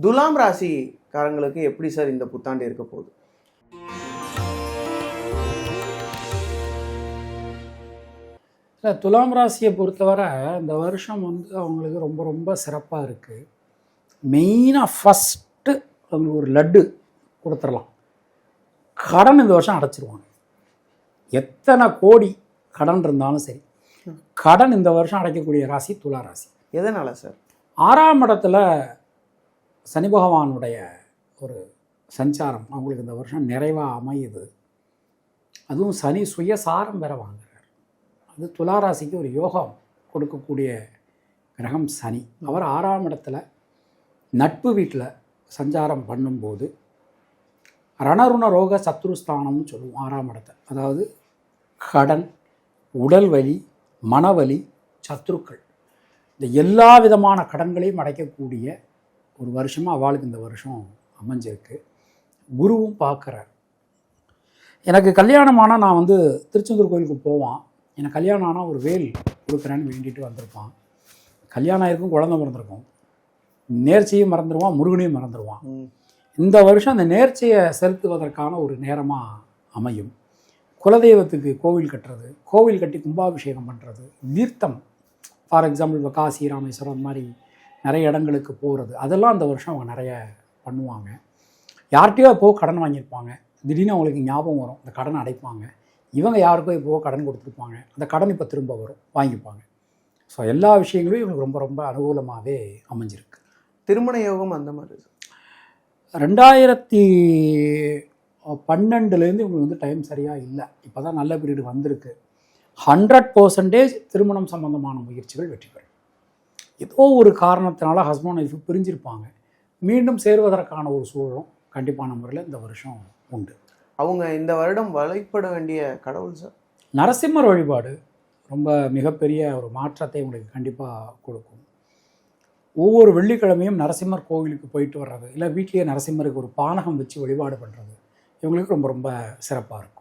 துலாம் ராசிக்காரங்களுக்கு எப்படி சார் இந்த புத்தாண்டு இருக்க போகுது? இல்லை, துலாம் ராசியை பொறுத்தவரை இந்த வருஷம் அவங்களுக்கு ரொம்ப ரொம்ப சிறப்பாக இருக்குது. மெயினாக ஃபஸ்ட்டு அவங்களுக்கு ஒரு லட்டு கொடுத்துடலாம். கடன் இந்த வருஷம் அடைச்சிருவாங்க. எத்தனை கோடி கடன் இருந்தாலும் சரி, கடன் இந்த வருஷம் அடைக்கக்கூடிய ராசி துலா ராசி. எதனால் சார்? 6ஆம் இடத்துல சனி பகவானுடைய ஒரு சஞ்சாரம் அவங்களுக்கு இந்த வருஷம் நிறைவாக அமையுது. அதுவும் சனி சுயசாரம் வேற வாங்குறார். அது துளாராசிக்கு ஒரு யோகம் கொடுக்கக்கூடிய கிரகம் சனி. அவர் 6ஆம் இடத்துல நட்பு வீட்டில் சஞ்சாரம் பண்ணும்போது ரணருண ரோக சத்ருஸ்தானம்னு சொல்லுவோம் 6ஆம் இடத்தை. அதாவது கடன், உடல் வலி, மனவலி, சத்ருக்கள், இந்த எல்லா விதமான கடன்களையும் அடைக்கக்கூடிய ஒரு வருஷமாக அவளுக்கு இந்த வருஷம் அமைஞ்சிருக்கு. குருவும் பார்க்குறார். எனக்கு கல்யாணமானால் நான் திருச்செந்தூர் கோயிலுக்கு போவான். எனக்கு கல்யாணம் ஆனால் ஒரு வேல் கொடுக்குறேன்னு வேண்டிட்டு வந்திருப்பான். கல்யாணம் ஆயிருக்கும், குழந்தை பிறந்திருக்கும், நேர்ச்சியும் மறந்துடுவான், முருகனையும் மறந்துடுவான். இந்த வருஷம் அந்த நேர்ச்சியை செலுத்துவதற்கான ஒரு நேரமாக அமையும். குலதெய்வத்துக்கு கோவில் கட்டுறது, கோவில் கட்டி கும்பாபிஷேகம் பண்ணுறது, தீர்த்தம், ஃபார் எக்ஸாம்பிள் இப்போ காசி, ராமேஸ்வரம், அந்த மாதிரி நிறைய இடங்களுக்கு போகிறது, அதெல்லாம் இந்த வருஷம் அவங்க நிறைய பண்ணுவாங்க. யார்கிட்டையோ இப்போது கடன் வாங்கியிருப்பாங்க, திடீர்னு அவங்களுக்கு ஞாபகம் வரும், அந்த கடனை அடைப்பாங்க. இவங்க யாருக்கோ இப்போது கடன் கொடுத்துருப்பாங்க, அந்த கடன் இப்போ திரும்ப வரும், வாங்கிப்பாங்க. ஸோ எல்லா விஷயங்களும் இவங்களுக்கு ரொம்ப ரொம்ப அனுகூலமாகவே அமைஞ்சிருக்கு. திருமண யோகம் அந்த மாதிரி 2012 இவங்களுக்கு டைம் சரியாக இல்லை. இப்போ தான் நல்ல பீரியடு வந்திருக்கு. 100% திருமணம் சம்பந்தமான முயற்சிகள் வெற்றி பெறும். ஏதோ ஒரு காரணத்தினால ஹஸ்பண்ட் ஒய்ஃபு பிரிஞ்சிருப்பாங்க, மீண்டும் சேருவதற்கான ஒரு சூழலும் கண்டிப்பான முறையில் இந்த வருஷம் உண்டு. அவங்க இந்த வருடம் வழிபட வேண்டிய கடவுள் சார்? நரசிம்மர் வழிபாடு ரொம்ப மிகப்பெரிய ஒரு மாற்றத்தை உங்களுக்கு கண்டிப்பாக கொடுக்கும். ஒவ்வொரு வெள்ளிக்கிழமையும் நரசிம்மர் கோவிலுக்கு போயிட்டு வர்றது, இல்லை வீட்லேயே நரசிம்மருக்கு ஒரு பானகம் வச்சு வழிபாடு பண்ணுறது இவங்களுக்கு ரொம்ப ரொம்ப சிறப்பாக இருக்கும்.